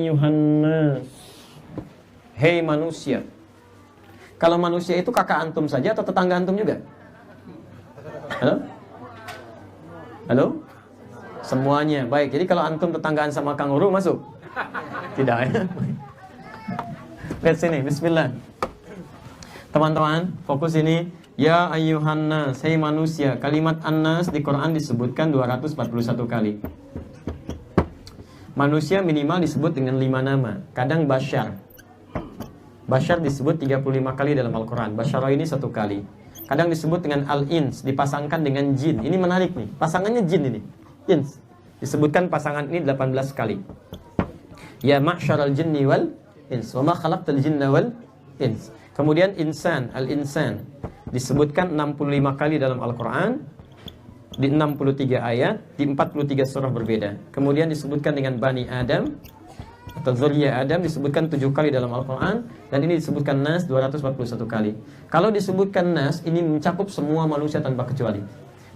Yuhannas, hei manusia. Kalau manusia itu kakak antum saja atau tetangga antum juga? Halo? Halo? Semuanya. Baik, jadi kalau antum tetanggaan sama kanguru masuk? Tidak ya? Lihat sini, bismillah. Teman-teman, fokus ini. Ya ayyuhannas, hei manusia. Kalimat annas di Quran disebutkan 241 kali. Manusia minimal disebut dengan 5 nama. Kadang Bashar. Bashar disebut 35 kali dalam Al-Quran. Bashara ini 1 kali. Kadang disebut dengan Al-Ins, dipasangkan dengan jin. Ini menarik nih, pasangannya jin ini, Ins. Disebutkan pasangan ini 18 kali. Ya ma'syaral jinni wal ins, wa ma khalaqtal jinna wal ins. Kemudian insan, Al-Insan, disebutkan 65 kali dalam Al-Quran, di 63 ayat, di 43 surah berbeda. Kemudian disebutkan dengan Bani Adam atau Dzurriyyah Adam, disebutkan 7 kali dalam Al-Quran. Dan ini disebutkan Nas 241 kali. Kalau disebutkan Nas, ini mencakup semua manusia tanpa kecuali.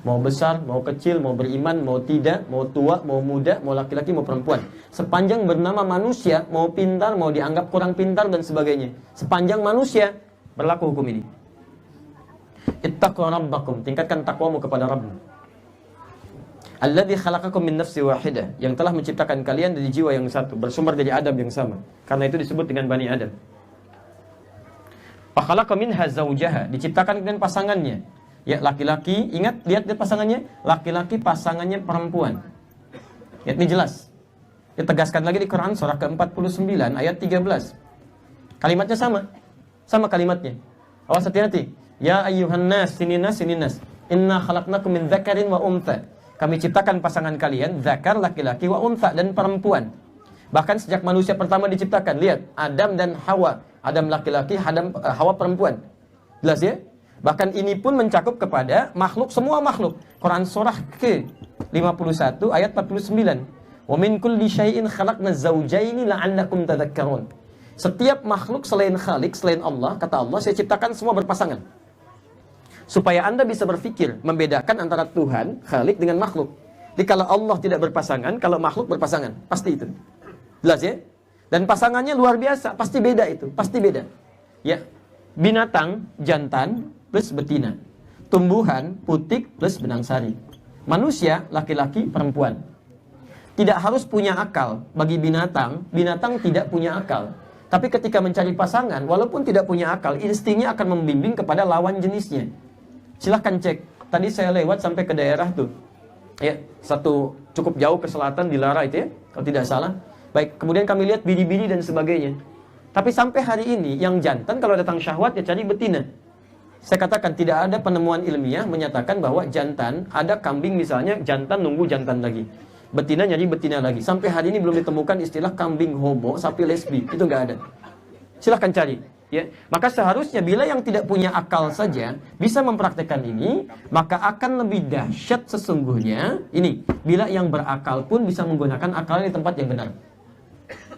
Mau besar, mau kecil, mau beriman, mau tidak, mau tua, mau muda, mau laki-laki, mau perempuan. Sepanjang bernama manusia, mau pintar, mau dianggap kurang pintar dan sebagainya, sepanjang manusia, berlaku hukum ini. Ittaqu rabbakum, tingkatkan takwamu kepada Rabbmu. Alladzi khalaqakum min nafsin wahidah, yang telah menciptakan kalian dari jiwa yang satu, bersumber dari Adam yang sama. Karena itu disebut dengan Bani Adam. Fa khalaqa minha zawjaha, diciptakan dengan pasangannya. Ya, laki-laki, ingat, lihat pasangannya, laki-laki pasangannya perempuan. Ya, ini jelas. Ditegaskan lagi di Quran surah ke-49 ayat 13. Kalimatnya sama. Sama kalimatnya. Awas hati-hati. Ya ayyuhan nas, sininas, sininas. Inna khalaqnakum min dzakarin wa untha. Kami ciptakan pasangan kalian, zakar laki-laki, wa untha dan perempuan. Bahkan sejak manusia pertama diciptakan, lihat, Adam dan Hawa. Adam laki-laki, Hawa perempuan. Jelas ya? Bahkan ini pun mencakup kepada makhluk, semua makhluk. Quran surah ke-51 ayat 49. Wa min kulli syai'in khalaqna zawjaini la'allakum tadhakkarun. Setiap makhluk selain Khalik, selain Allah, kata Allah, saya ciptakan semua berpasangan. Supaya Anda bisa berpikir, membedakan antara Tuhan, Khalik dengan makhluk. Jadi kalau Allah tidak berpasangan, kalau makhluk berpasangan, pasti itu. Jelas ya? Dan pasangannya luar biasa, pasti beda itu, pasti beda. Ya, binatang jantan plus betina, tumbuhan putik plus benang sari, manusia laki-laki perempuan. Tidak harus punya akal. Bagi binatang, binatang tidak punya akal. Tapi ketika mencari pasangan, walaupun tidak punya akal, instingnya akan membimbing kepada lawan jenisnya. Silahkan cek. Tadi saya lewat sampai ke daerah tuh, ya, satu cukup jauh ke selatan di Lara itu ya, kalau tidak salah. Baik, kemudian kami lihat biri-biri dan sebagainya. Tapi sampai hari ini yang jantan kalau datang syahwat ya cari betina. Saya katakan tidak ada penemuan ilmiah menyatakan bahwa jantan, ada kambing misalnya, jantan nunggu jantan lagi, betina nyari betina lagi. Sampai hari ini belum ditemukan istilah kambing homo, sapi lesbi, itu nggak ada. Silahkan cari. Ya, maka seharusnya bila yang tidak punya akal saja bisa mempraktekkan ini, maka akan lebih dahsyat sesungguhnya ini bila yang berakal pun bisa menggunakan akalnya di tempat yang benar.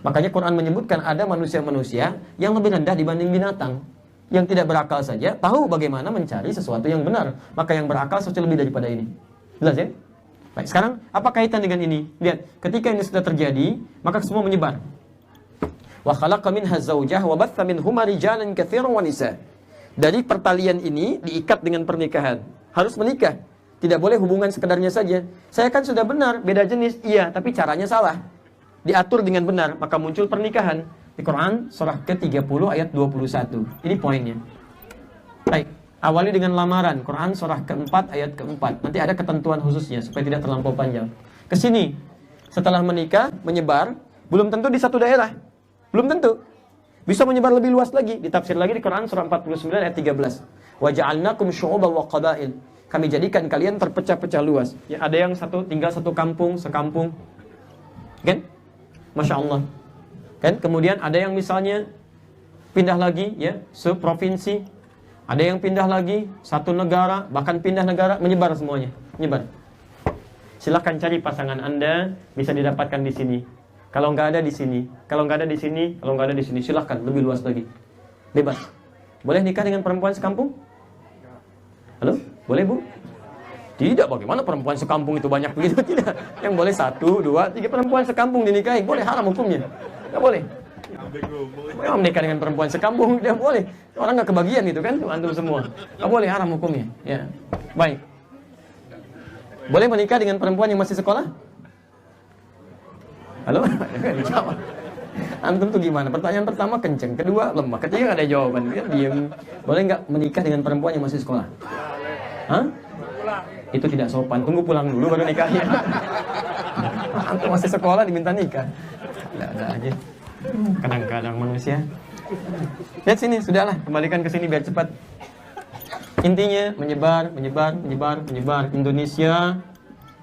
Makanya Quran menyebutkan ada manusia-manusia yang lebih rendah dibanding binatang. Yang tidak berakal saja tahu bagaimana mencari sesuatu yang benar, maka yang berakal sesuatu lebih daripada ini. Jelas ya? Baik, sekarang apa kaitan dengan ini? Lihat, ketika ini sudah terjadi, maka semua menyebar. Wa khalaqa minha zawjaha wa batha minhuma rijalan katsiran wa nisa. Dari pertalian ini diikat dengan pernikahan. Harus menikah. Tidak boleh hubungan sekedarnya saja. Saya kan sudah benar, beda jenis. Iya, tapi caranya salah. Diatur dengan benar, maka muncul pernikahan. Di Quran surah ke-30 ayat 21. Ini poinnya. Baik, awali dengan lamaran. Quran surah ke-4 ayat ke-4. Nanti ada ketentuan khususnya supaya tidak terlampau panjang. Kesini, setelah menikah, menyebar, belum tentu di satu daerah. Belum tentu. Bisa menyebar lebih luas lagi. Ditafsir lagi di Quran surah 49 ayat 13. Wa ja'alnakum syu'uban wa qabail. Kami jadikan kalian terpecah-pecah luas. Ya, ada yang tinggal satu kampung, sekampung. Kan? Masya Allah. Kan? Kemudian ada yang misalnya pindah lagi ya, seprovinsi. Ada yang pindah lagi satu negara, bahkan pindah negara, menyebar semuanya. Menyebar. Silahkan cari pasangan Anda, bisa didapatkan di sini. Kalau nggak ada di sini, kalau nggak ada di sini, kalau nggak ada di sini, silahkan lebih luas lagi, bebas. Boleh nikah dengan perempuan sekampung? Halo, boleh bu? Tidak, bagaimana perempuan sekampung itu banyak begitu? Tidak. Yang boleh 1, 2, 3 perempuan sekampung dinikahi, boleh, haram hukumnya. Nggak boleh. Memang menikah dengan perempuan sekampung tidak boleh. Orang nggak kebagian gitu kan, antum semua. Nggak boleh, haram hukumnya. Ya, baik. Boleh menikah dengan perempuan yang masih sekolah? Halo? Dijawab. Antum tuh gimana? Pertanyaan pertama kenceng, kedua lemah, ketiga nggak ada jawaban. Dia diem. Boleh nggak menikah dengan perempuan yang masih sekolah? Hah? Itu tidak sopan. Tunggu pulang dulu baru nikahnya. Antum masih sekolah diminta nikah. Ada aja. Kadang-kadang manusia. Lihat sini, sudahlah, kembalikan ke sini biar cepat. Intinya menyebar. Indonesia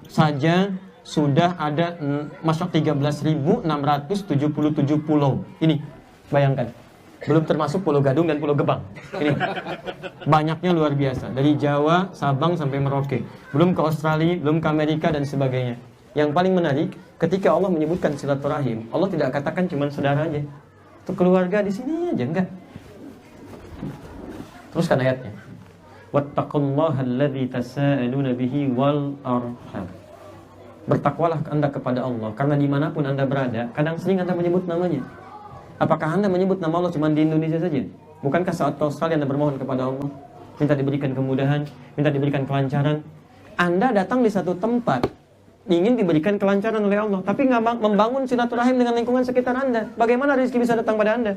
saja sudah ada masuk 13.677 pulau. Ini, bayangkan. Belum termasuk Pulau Gadung dan Pulau Gebang. Ini banyaknya luar biasa. Dari Jawa, Sabang sampai Merauke. Belum ke Australia, belum ke Amerika dan sebagainya. Yang paling menarik, ketika Allah menyebutkan silaturahim, Allah tidak katakan cuma saudara aja. Itu keluarga di sini aja, enggak. Teruskan ayatnya. Wattaqullaha alladzi tasaaluna bihi wal arham. Bertakwalah Anda kepada Allah, karena dimanapun Anda berada, kadang sering Anda menyebut namanya. Apakah Anda menyebut nama Allah cuma di Indonesia saja? Bukankah saat ke Australia Anda bermohon kepada Allah, minta diberikan kemudahan, minta diberikan kelancaran? Anda datang di satu tempat, ingin diberikan kelancaran oleh Allah, tapi nggak membangun silaturahim dengan lingkungan sekitar Anda. Bagaimana rezeki bisa datang pada Anda?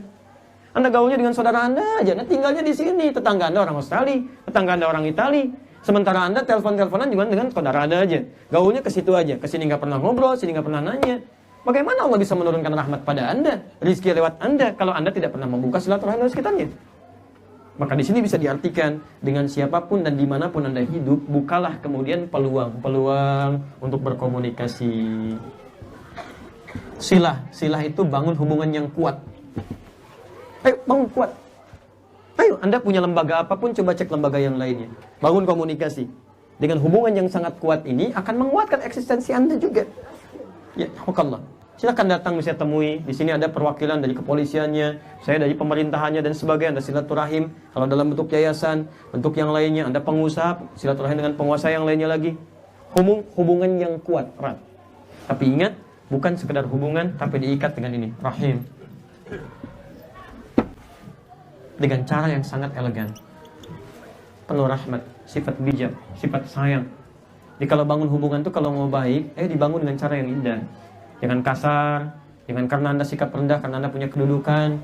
Anda gaulnya dengan saudara Anda aja, Anda tinggalnya di sini. Tetangga Anda orang Australia, tetangga Anda orang Italia. Sementara Anda telepon-teleponan juga dengan saudara Anda aja. Gaulnya ke situ aja, ke sini nggak pernah ngobrol, sini nggak pernah nanya. Bagaimana Allah bisa menurunkan rahmat pada Anda, rezeki lewat Anda, kalau Anda tidak pernah membuka silaturahim dengan sekitarnya? Maka di sini bisa diartikan dengan siapapun dan dimanapun Anda hidup, bukalah kemudian peluang untuk berkomunikasi. Silah itu bangun hubungan yang kuat. Ayo bangun kuat. Ayo Anda punya lembaga apapun, coba cek lembaga yang lainnya. Bangun komunikasi. Dengan hubungan yang sangat kuat ini akan menguatkan eksistensi Anda juga. Ya, Allah. Silakan datang bisa temui. Di sini ada perwakilan dari kepolisiannya, saya dari pemerintahannya dan sebagainya. Ada silaturahim. Kalau dalam bentuk yayasan, bentuk yang lainnya, Anda pengusaha, silaturahim dengan penguasa yang lainnya lagi. Hubungan yang kuat, erat. Tapi ingat, bukan sekedar hubungan, tapi diikat dengan ini, rahim. Dengan cara yang sangat elegan, penuh rahmat, sifat bijak, sifat sayang. Jadi kalau bangun hubungan tuh kalau mau baik, dibangun dengan cara yang indah. Jangan kasar, jangan karena Anda sikap rendah, karena Anda punya kedudukan,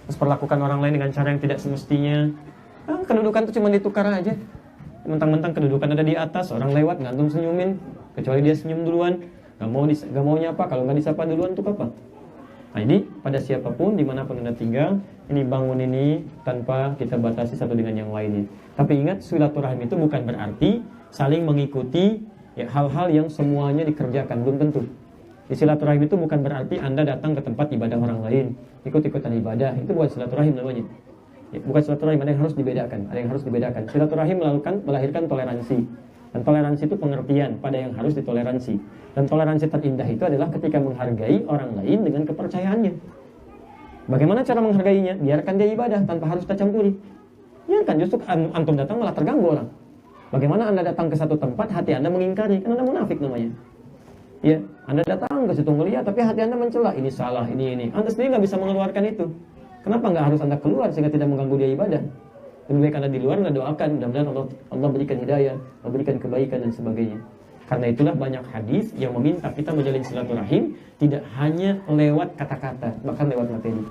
terus perlakukan orang lain dengan cara yang tidak semestinya. Kedudukan itu cuma ditukar aja. Mentang-mentang kedudukan ada di atas, orang lewat nggak antum senyumin, kecuali dia senyum duluan, nggak mau nyapa, kalau nggak disapa duluan tuh apa? Nah ini pada siapapun, dimanapun Anda tinggal, ini bangun ini tanpa kita batasi satu dengan yang lainnya. Tapi ingat, silaturahim itu bukan berarti saling mengikuti hal-hal yang semuanya dikerjakan, belum tentu. Di silaturahim itu bukan berarti Anda datang ke tempat ibadah orang lain, ikut-ikutan ibadah, itu bukan silaturahim namanya. Bukan silaturahim, ada yang harus dibedakan. Silaturahim melahirkan toleransi. Dan toleransi itu pengertian pada yang harus ditoleransi. Dan toleransi terindah itu adalah ketika menghargai orang lain dengan kepercayaannya. Bagaimana cara menghargainya? Biarkan dia ibadah tanpa harus kita campuri. Biarkan, justru antum datang malah terganggu orang. Bagaimana Anda datang ke satu tempat, hati Anda mengingkari, kan Anda munafik namanya. Ya, Anda datang ke situ melihat, tapi hati Anda mencela, ini salah, ini. Anda sendiri nggak bisa mengeluarkan itu. Kenapa nggak harus Anda keluar sehingga tidak mengganggu dia ibadah? Lebih baik Anda di luar, Anda doakan, mudah-mudahan Allah berikan hidayah, Allah berikan kebaikan dan sebagainya. Karena itulah banyak hadis yang meminta kita menjalin silaturahim tidak hanya lewat kata-kata, bahkan lewat materi.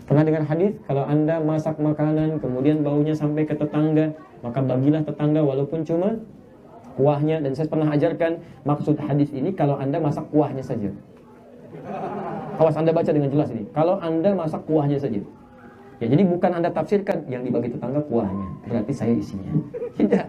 Pernah dengar hadis, kalau Anda masak makanan, kemudian baunya sampai ke tetangga, maka bagilah tetangga walaupun cuma kuahnya. Dan saya pernah ajarkan maksud hadis ini kalau Anda masak kuahnya saja. Awas Anda baca dengan jelas ini. Kalau Anda masak kuahnya saja. Ya, jadi bukan Anda tafsirkan yang dibagi tetangga kuahnya, berarti saya isinya. Tidak.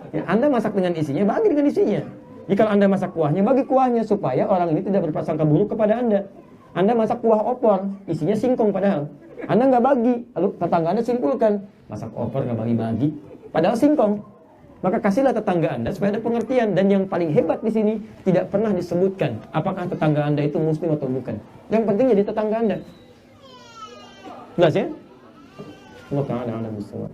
Ya, Anda masak dengan isinya, bagi dengan isinya. Jika Anda masak kuahnya, bagi kuahnya supaya orang ini tidak berprasangka buruk kepada Anda. Anda masak kuah opor, isinya singkong padahal. Anda nggak bagi, lalu tetangga Anda simpulkan, masak opor nggak bagi-bagi, padahal singkong. Maka kasihlah tetangga Anda supaya ada pengertian. Dan yang paling hebat di sini tidak pernah disebutkan apakah tetangga Anda itu muslim atau bukan. Yang penting jadi tetangga Anda. Jelas ya? Allah Ta'ala a'lam bishawab.